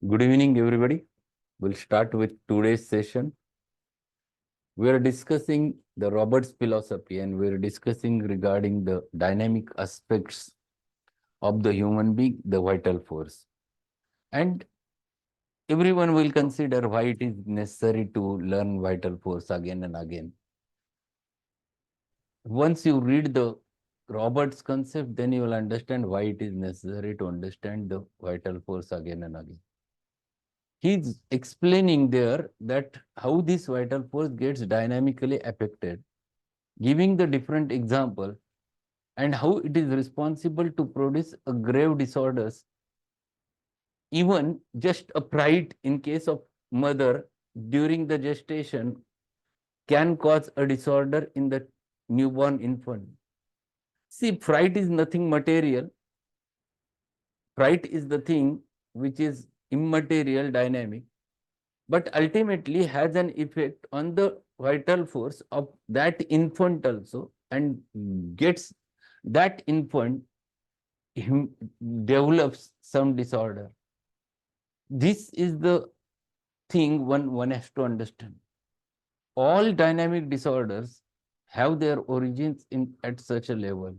Good evening, everybody. We'll start with today's session. We are discussing the Roberts philosophy and we are discussing regarding the dynamic aspects of the human being, the vital force. And everyone will consider why it is necessary to learn vital force again and again. Once you read the Roberts concept, then you will understand why it is necessary to understand the vital force again and again. He's explaining there that how this vital force gets dynamically affected, giving the different example and how it is responsible to produce a grave disorders. Even just a fright in case of mother during the gestation can cause a disorder in the newborn infant. See, fright is nothing material. Fright is the thing which is immaterial, dynamic, but ultimately has an effect on the vital force of that infant also, and gets that infant develops some disorder. This is the thing one has to understand. All dynamic disorders have their origins in at such a level.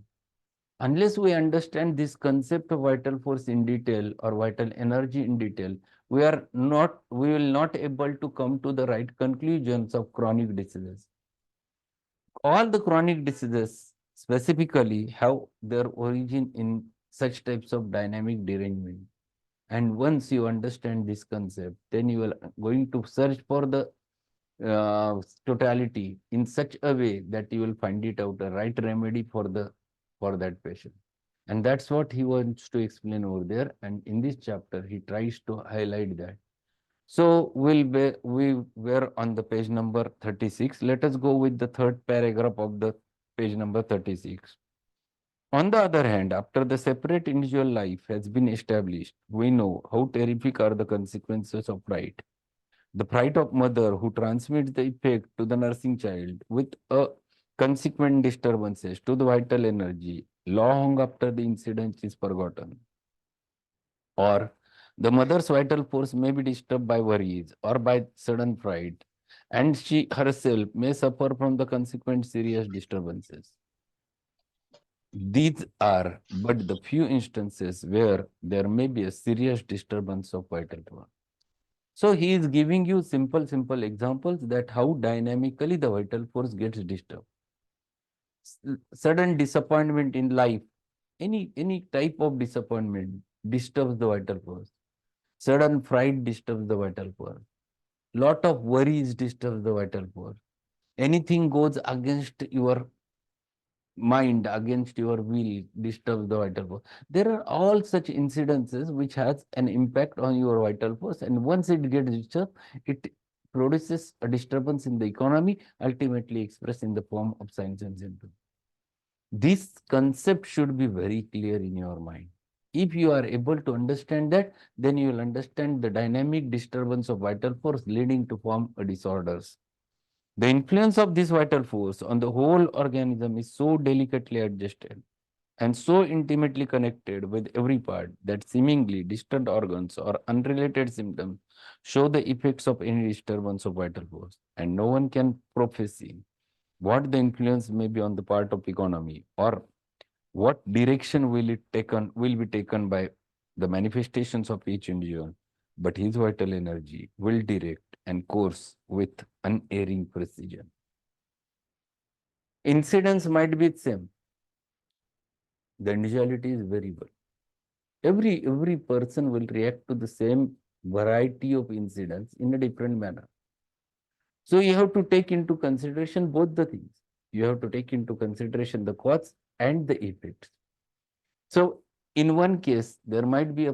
Unless we understand this concept of vital force in detail or vital energy in detail, we will not able to come to the right conclusions of chronic diseases. All the chronic diseases specifically have their origin in such types of dynamic derangement. And once you understand this concept, then you are going to search for the totality in such a way that you will find it out a right remedy for that patient. And that's what he wants to explain over there. And in this chapter, he tries to highlight that. So we were on the page number 36. Let us go with the third paragraph of the page number 36. On the other hand, after the separate individual life has been established, we know how terrific are the consequences of fright. The fright of mother who transmits the effect to the nursing child with a consequent disturbances to the vital energy long after the incident is forgotten. Or the mother's vital force may be disturbed by worries or by sudden fright, and she herself may suffer from the consequent serious disturbances. These are but the few instances where there may be a serious disturbance of vital force. So he is giving you simple examples that how dynamically the vital force gets disturbed. Sudden disappointment in life, any type of disappointment disturbs the vital force. Sudden fright disturbs the vital force. Lot of worries disturbs the vital force. Anything goes against your mind, against your will, disturbs the vital force. There are all such incidences which has an impact on your vital force, and once it gets disturbed, it produces a disturbance in the economy, ultimately expressed in the form of signs and symptoms. This concept should be very clear in your mind. If you are able to understand that, then you will understand the dynamic disturbance of vital force leading to form disorders. The influence of this vital force on the whole organism is so delicately adjusted and so intimately connected with every part that seemingly distant organs or unrelated symptoms show the effects of any disturbance of vital force, and no one can prophesy what the influence may be on the part of economy or what direction will be taken by the manifestations of each individual, but his vital energy will direct and course with unerring precision. Incidents might be the same. The individuality is variable. Every person will react to the same variety of incidents in a different manner. So you have to take into consideration both the things. You have to take into consideration the cause and the effects. So in one case, there might be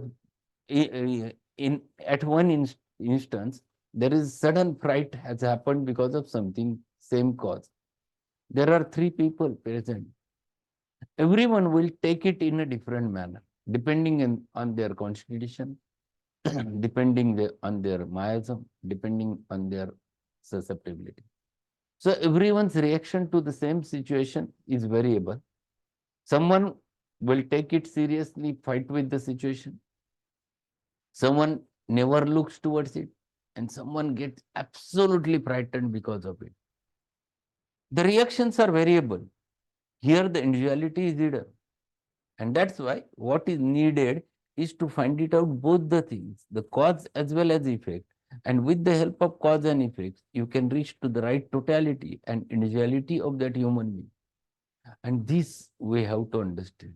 in at one instance, there is sudden fright has happened because of something, same cause. There are three people present. Everyone will take it in a different manner, depending on their constitution, depending on their miasm, depending on their susceptibility. So everyone's reaction to the same situation is variable. Someone will take it seriously, fight with the situation. Someone never looks towards it, and someone gets absolutely frightened because of it. The reactions are variable. Here, the individuality is hidden. And that's why what is needed is to find it out both the things, the cause as well as effect. And with the help of cause and effects, you can reach to the right totality and individuality of that human being. And this we have to understand.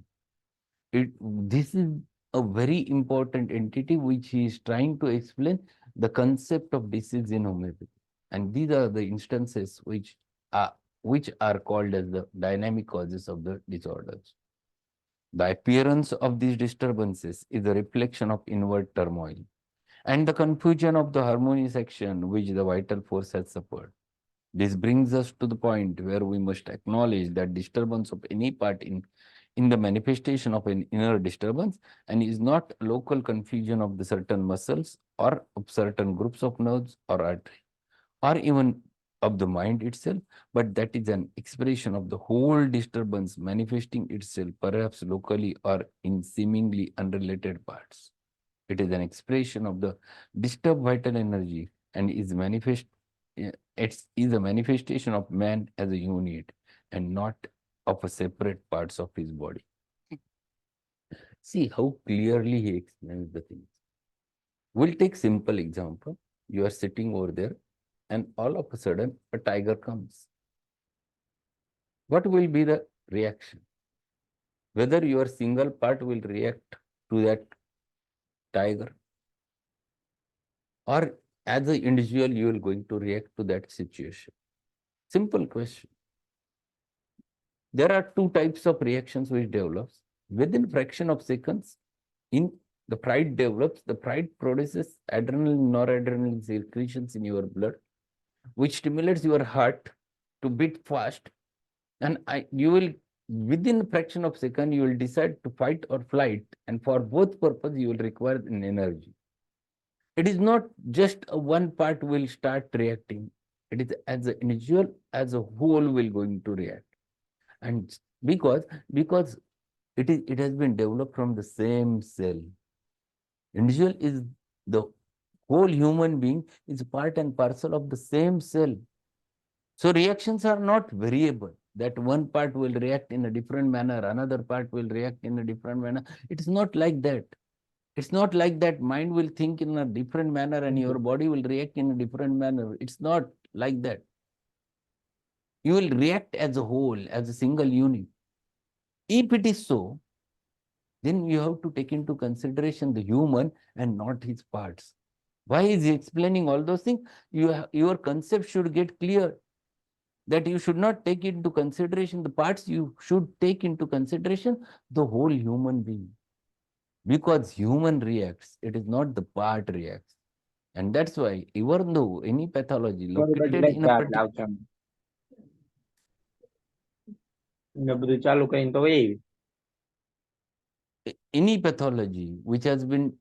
This is a very important entity which he is trying to explain the concept of disease in homeopathy. And these are the instances which are called as the dynamic causes of the disorders. The appearance of these disturbances is a reflection of inward turmoil and the confusion of the harmonious action which the vital force has suffered. This brings us to the point where we must acknowledge that disturbance of any part in the manifestation of an inner disturbance and is not local confusion of the certain muscles or of certain groups of nerves or arteries or even of the mind itself, but that is an expression of the whole disturbance manifesting itself perhaps locally or in seemingly unrelated parts. It is an expression of the disturbed vital energy and is it is a manifestation of man as a unit and not of a separate parts of his body. See how clearly he explains the things. We'll take simple example. You are sitting over there and all of a sudden a tiger comes. What will be the reaction? Whether your single part will react to that tiger or as an individual you will going to react to that situation. Simple question. There are two types of reactions which develops. Within fraction of seconds, in the pride develops, the pride produces adrenaline, noradrenaline secretions in your blood, which stimulates your heart to beat fast. And you will, within a fraction of second, you will decide to fight or flight. And for both purposes, you will require an energy. It is not just a one part will start reacting. It is as an individual, as a whole will going to react. And because it has been developed from the same cell. Individual is the whole human being is part and parcel of the same cell. So reactions are not variable, that one part will react in a different manner, another part will react in a different manner. It is not like that. It's not like that mind will think in a different manner and your body will react in a different manner. It's not like that. You will react as a whole, as a single unit. If it is so, then you have to take into consideration the human and not his parts. Why is he explaining all those things? Your concept should get clear that you should not take into consideration the parts, you should take into consideration the whole human being. Because human reacts, it is not the part reacts. And that's why, even though any pathology located in a particular any pathology which has been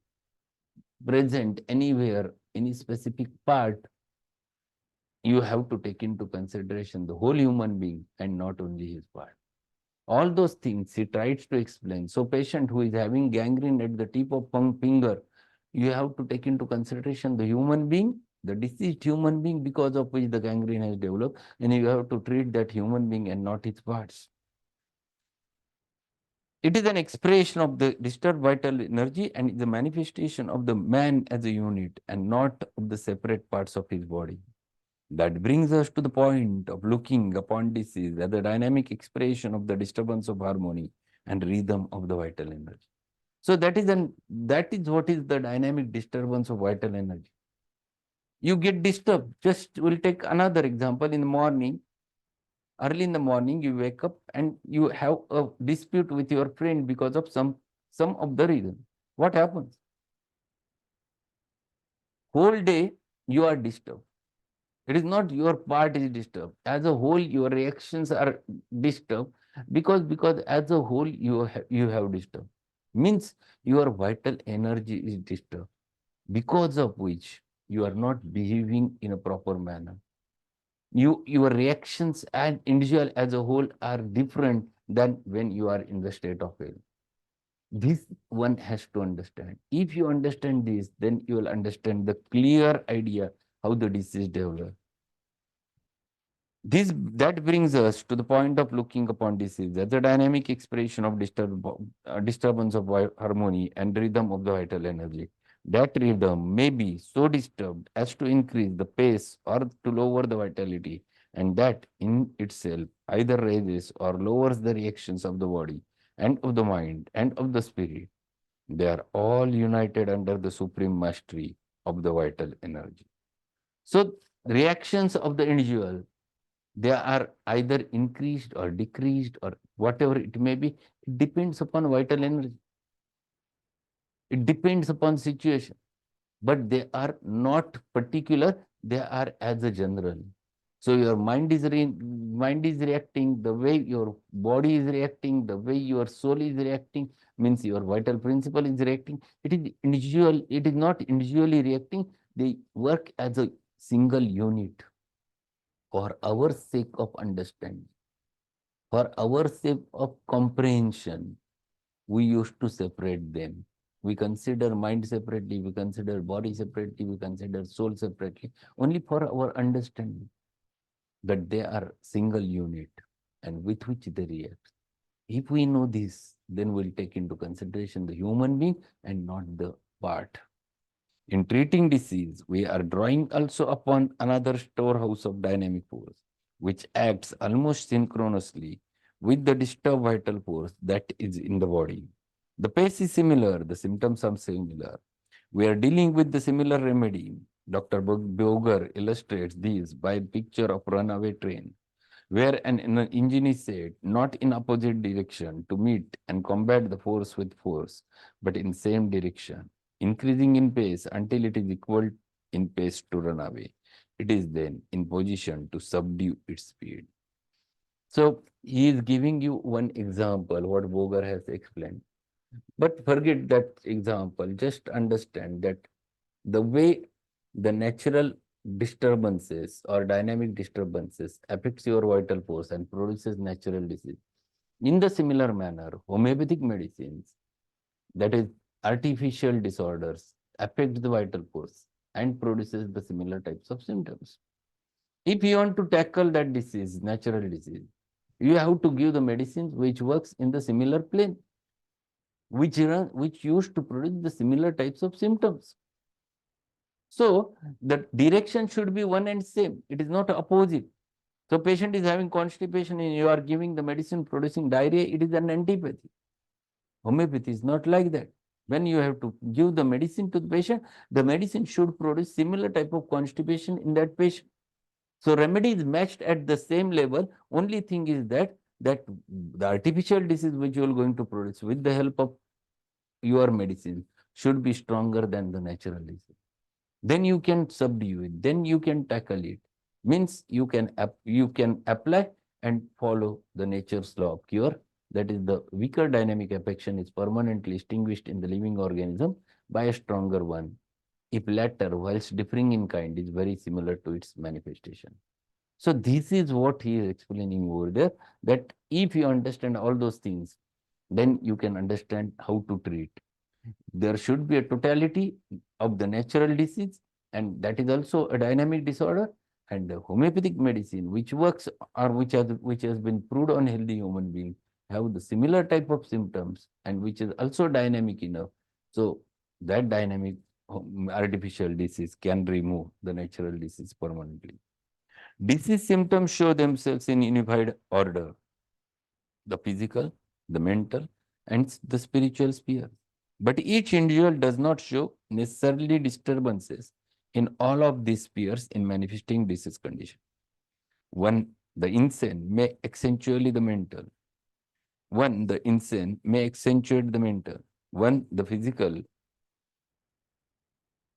present anywhere, any specific part, you have to take into consideration the whole human being and not only his part. All those things he tries to explain. So patient who is having gangrene at the tip of finger, you have to take into consideration the human being, the deceased human being because of which the gangrene has developed, and you have to treat that human being and not its parts. It is an expression of the disturbed vital energy and the manifestation of the man as a unit and not of the separate parts of his body. That brings us to the point of looking upon disease as the dynamic expression of the disturbance of harmony and rhythm of the vital energy. So that is what is the dynamic disturbance of vital energy. You get disturbed. Just we'll take another example. In the morning, early in the morning, you wake up and you have a dispute with your friend because of some of the reason. What happens? Whole day you are disturbed. It is not your part is disturbed. As a whole, your reactions are disturbed because as a whole you have disturbed. Means your vital energy is disturbed, because of which you are not behaving in a proper manner. Your reactions and individual as a whole are different than when you are in the state of health. This one has to understand. If you understand this, then you will understand the clear idea how the disease develops. That brings us to the point of looking upon disease as a dynamic expression of disturbance of harmony and rhythm of the vital energy. That rhythm may be so disturbed as to increase the pace or to lower the vitality, and that in itself either raises or lowers the reactions of the body and of the mind and of the spirit. They are all united under the supreme mastery of the vital energy. So, reactions of the individual, they are either increased or decreased or whatever it may be. It depends upon vital energy. It depends upon situation, but they are not particular. They are as a general. So your mind is reacting the way your body is reacting, the way your soul is reacting, means your vital principle is reacting. It is individual. It is not individually reacting. They work as a single unit for our sake of understanding. For our sake of comprehension, we used to separate them. We consider mind separately, we consider body separately, we consider soul separately, only for our understanding that they are single unit and with which they react. If we know this, then we'll take into consideration the human being and not the part. In treating disease, we are drawing also upon another storehouse of dynamic force, which acts almost synchronously with the disturbed vital force that is in the body. The pace is similar, the symptoms are similar. We are dealing with the similar remedy. Dr. Boger illustrates this by a picture of runaway train, where an engine is set not in opposite direction to meet and combat the force with force, but in same direction, increasing in pace until it is equal in pace to run away. It is then in position to subdue its speed. So he is giving you one example, what Boger has explained. But forget that example. Just understand that the way the natural disturbances or dynamic disturbances affects your vital force and produces natural disease. In the similar manner, homeopathic medicines, that is artificial disorders, affect the vital force and produces the similar types of symptoms. If you want to tackle that disease, natural disease, you have to give the medicines which works in the similar plane, which used to produce the similar types of symptoms. So the direction should be one and same. It is not opposite. So patient is having constipation and you are giving the medicine producing diarrhea, it is an antipathy. Homeopathy is not like that. When you have to give the medicine to the patient, the medicine should produce similar type of constipation in that patient. So remedy is matched at the same level. Only thing is that the artificial disease which you are going to produce with the help of your medicine should be stronger than the natural disease. Then you can subdue it, then you can tackle it. Means you can apply and follow the nature's law of cure. That is, the weaker dynamic affection is permanently extinguished in the living organism by a stronger one, if latter, whilst differing in kind, is very similar to its manifestation. So this is what he is explaining over there, that if you understand all those things, then you can understand how to treat. There should be a totality of the natural disease, and that is also a dynamic disorder. And the homeopathic medicine, which works or which has been proved on healthy human being, have the similar type of symptoms and which is also dynamic enough. So that dynamic artificial disease can remove the natural disease permanently. Disease symptoms show themselves in unified order: the physical, the mental, and the spiritual sphere. But each individual does not show necessarily disturbances in all of these spheres in manifesting disease condition. One, the insane may accentuate the mental. One, the insane may accentuate the mental. One, the physical.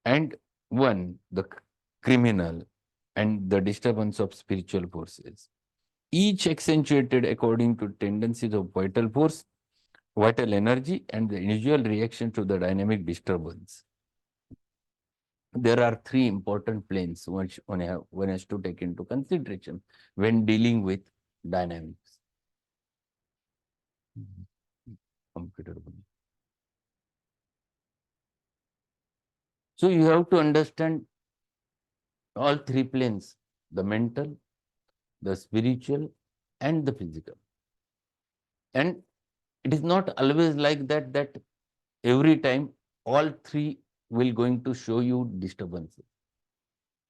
And one, the criminal and the disturbance of spiritual forces. Each accentuated according to tendencies of vital force, vital energy, and the individual reaction to the dynamic disturbance. There are three important planes which one has to take into consideration when dealing with dynamics. Computer. So you have to understand all three planes, the mental, the spiritual, and the physical. And it is not always like that every time all three will going to show you disturbances.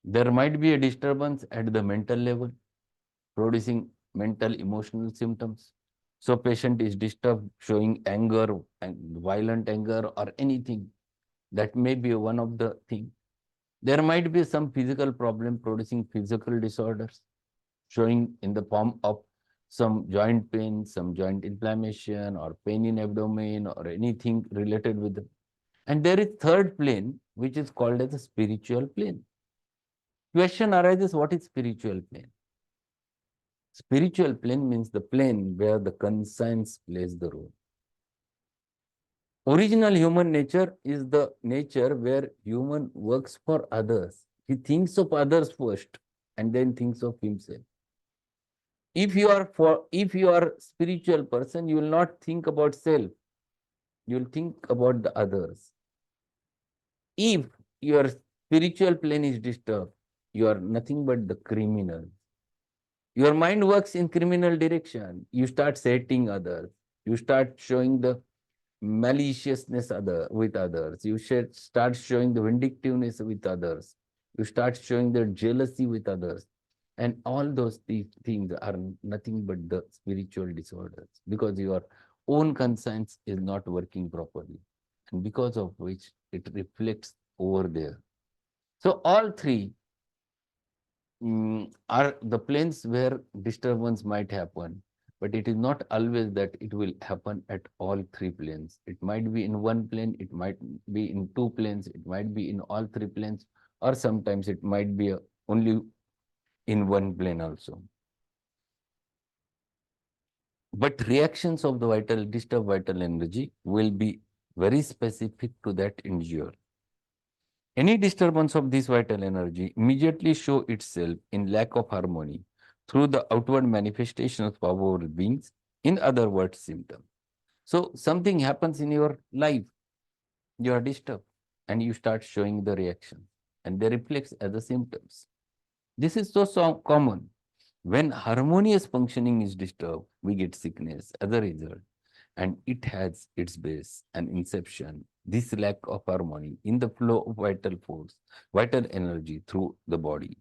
There might be a disturbance at the mental level, producing mental emotional symptoms. So patient is disturbed, showing anger, and violent anger or anything. That may be one of the things. There might be some physical problem producing physical disorders, showing in the form of some joint pain, some joint inflammation, or pain in abdomen, or anything related with it. And there is third plane, which is called as the spiritual plane. Question arises, what is spiritual plane? Spiritual plane means the plane where the conscience plays the role. Original human nature is the nature where human works for others. He thinks of others first and then thinks of himself. If you are spiritual person, you will not think about self. You will think about the others. If your spiritual plane is disturbed, you are nothing but the criminal. Your mind works in criminal direction. You start setting others. You start showing the maliciousness with others. You should start showing the vindictiveness with others. You start showing the jealousy with others. And all those things are nothing but the spiritual disorders, because your own conscience is not working properly. And because of which it reflects over there. So all three are the planes where disturbance might happen, but it is not always that it will happen at all three planes. It might be in one plane, it might be in two planes, it might be in all three planes, or sometimes it might be only in one plane also. But reactions of the disturbed vital energy will be very specific to that individual. Any disturbance of this vital energy immediately show itself in lack of harmony through the outward manifestations of our beings, in other words, symptoms. So something happens in your life, you are disturbed, and you start showing the reaction, and they reflect as the symptoms. This is so common. When harmonious functioning is disturbed, we get sickness as a result, and it has its base and inception, this lack of harmony in the flow of vital force, vital energy through the body.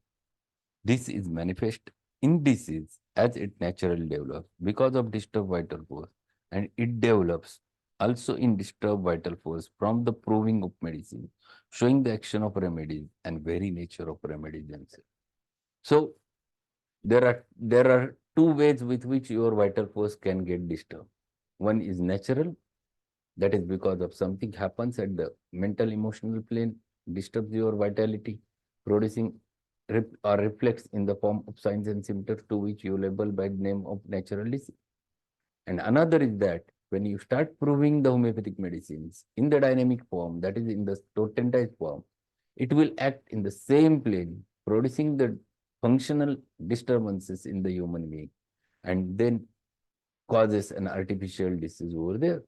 This is manifest in disease as it naturally develops because of disturbed vital force, and it develops also in disturbed vital force from the proving of medicine, showing the action of remedies and very nature of remedies themselves. So there are two ways with which your vital force can get disturbed. One is natural, that is because of something happens at the mental emotional plane, disturbs your vitality, producing or reflects in the form of signs and symptoms to which you label by the name of natural disease. And another is that when you start proving the homeopathic medicines in the dynamic form, that is in the totalized form, it will act in the same plane, producing the functional disturbances in the human being, and then causes an artificial disease over there.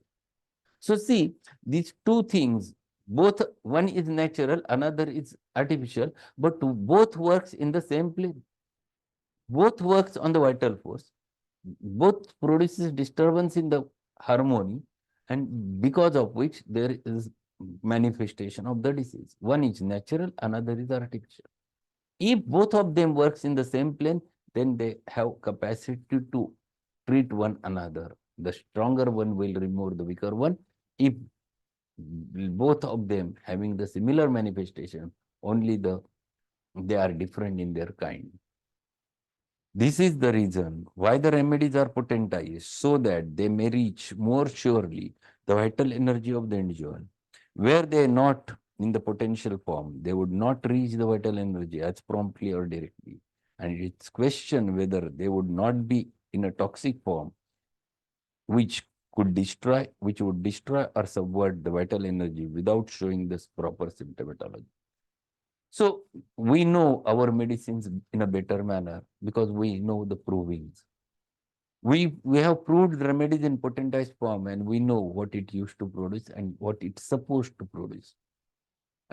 So see, these two things, both one is natural, another is artificial, but both works in the same plane. Both works on the vital force. Both produces disturbance in the harmony, and because of which there is manifestation of the disease. One is natural, another is artificial. If both of them works in the same plane, then they have capacity to treat one another. The stronger one will remove the weaker one. If both of them having the similar manifestation, only they are different in their kind. This is the reason why the remedies are potentized, so that they may reach more surely the vital energy of the individual. Where they are not in the potential form, they would not reach the vital energy as promptly or directly. And it's question whether they would not be in a toxic form, which would destroy or subvert the vital energy without showing this proper symptomatology. So we know our medicines in a better manner because we know the provings. We have proved remedies in potentized form, and we know what it used to produce and what it's supposed to produce.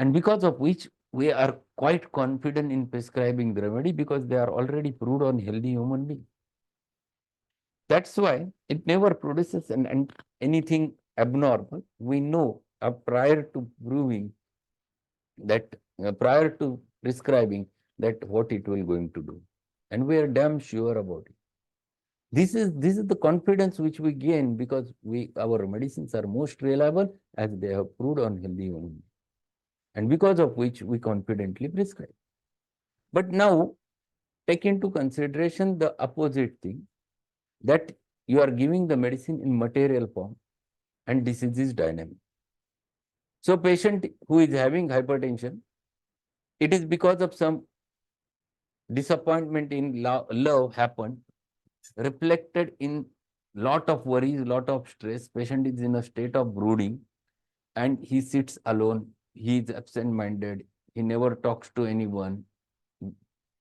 and because of which we are quite confident in prescribing the remedy because they are already proved on healthy human beings. That's why it never produces anything abnormal. We know prior to proving that, prior to prescribing that what it will going to do. And we are damn sure about it. This is the confidence which we gain because our medicines are most reliable as they have proved on healthy human beings. And because of which we confidently prescribe. But now take into consideration the opposite thing, that you are giving the medicine in material form and disease is dynamic. So patient who is having hypertension, it is because of some disappointment in love happened, reflected in lot of worries, lot of stress. Patient is in a state of brooding and he sits alone. He is absent-minded. He never talks to anyone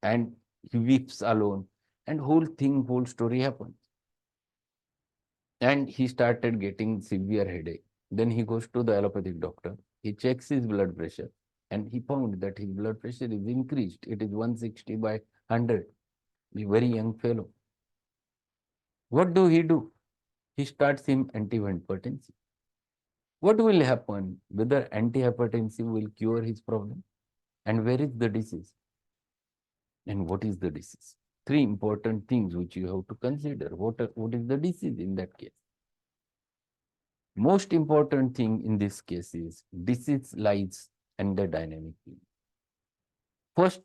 and he weeps alone. And whole story happens. And he started getting severe headache. Then he goes to the allopathic doctor. He checks his blood pressure and he found that his blood pressure is increased. It is 160 by 100. A very young fellow. What do? He starts him antihypertensive. What will happen? Whether antihypertensive will cure his problem? And where is the disease? And what is the disease? Three important things which you have to consider. What is the disease in that case? Most important thing in this case is disease lies under dynamic. First,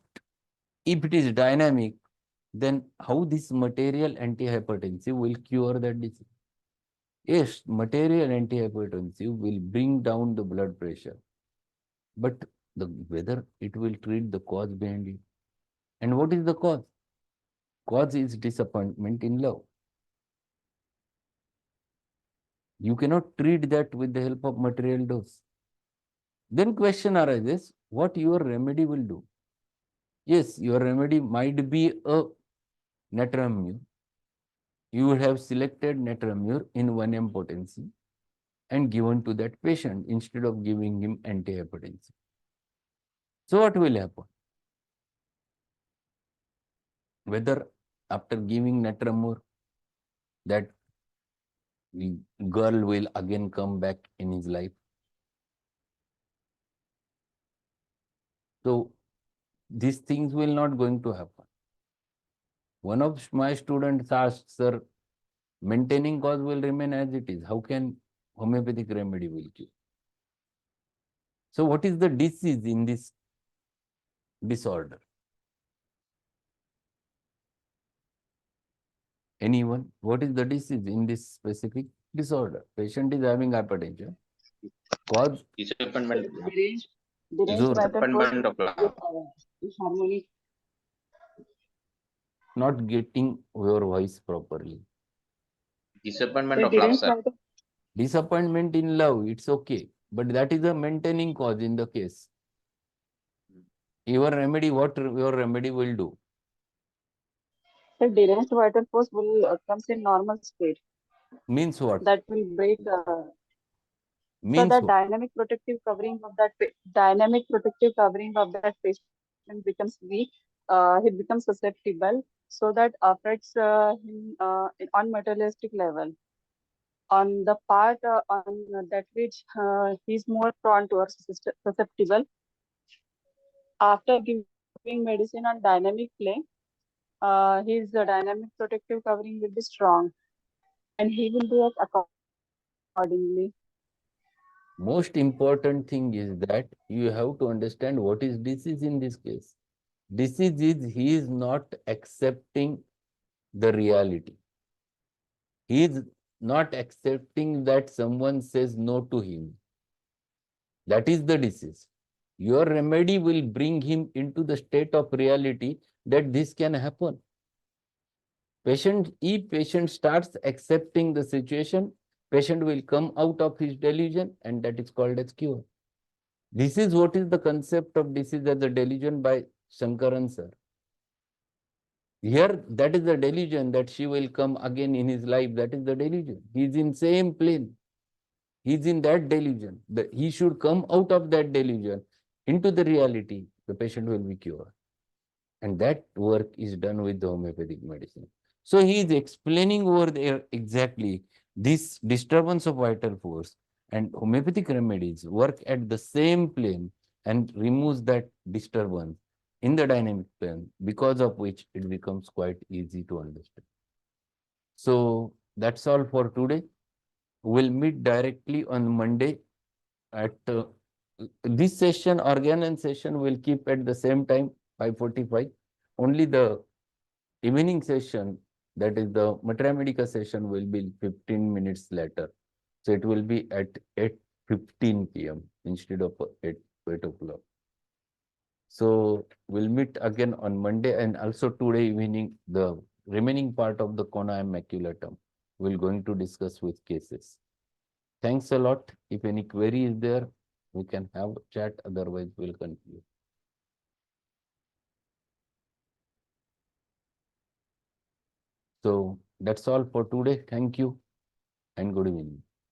if it is dynamic, then how this material antihypertensive will cure that disease? Yes, material antihypertensive will bring down the blood pressure, but whether it will treat the cause behind it. And what is the cause? Cause is disappointment in love. You cannot treat that with the help of material dose. Then question arises, what your remedy will do? Yes, your remedy might be a natramur. You would have selected natramur in 1 m potency and given to that patient instead of giving him antihypertensive. So what will happen? Whether after giving natramur, that girl will again come back in his life. So these things will not going to happen. One of my students asked, sir, maintaining cause will remain as it is. How can homeopathic remedy will cure? So what is the disease in this disorder? Anyone? What is the disease in this specific disorder? Patient is having hypertension. Cause? Disappointment. Disappointment of love. Harmony. Not getting your voice properly. Disappointment of love, sir. Disappointment in love, it's okay. But that is a maintaining cause in the case. Your remedy, what your remedy will do? The deranged vital force will comes in normal state. Means what? That will break. Means so the what? dynamic protective covering of that patient becomes weak. He becomes susceptible. So that affects him on materialistic level. On the part on that which he's more prone towards susceptible. After giving medicine on dynamic plane, his dynamic protective covering will be strong and he will react accordingly. Most important thing is that you have to understand what is disease in this case. Disease is he is not accepting the reality. He is not accepting that someone says no to him. That is the disease. Your remedy will bring him into the state of reality that this can happen. If patient starts accepting the situation, patient will come out of his delusion and that is called as cure. This is what is the concept of disease as a delusion by Shankaran sir. Here, that is the delusion that she will come again in his life. That is the delusion. He is in same plane. He is in that delusion. He should come out of that delusion. into the reality, the patient will be cured. And that work is done with the homeopathic medicine. So he is explaining over there exactly this disturbance of vital force, and homeopathic remedies work at the same plane and removes that disturbance in the dynamic plane, because of which it becomes quite easy to understand. So that's all for today. We'll meet directly on Monday at this session. Organon session will keep at the same time, 5:45. Only the evening session, that is the Materia Medica session, will be 15 minutes later. So it will be at 8:15 p.m. instead of 8 o'clock. So we'll meet again on Monday, and also today evening, the remaining part of the cona and maculatum we're going to discuss with cases. Thanks a lot. If any query is there, we can have a chat. Otherwise, we'll conclude. So that's all for today. Thank you and good evening.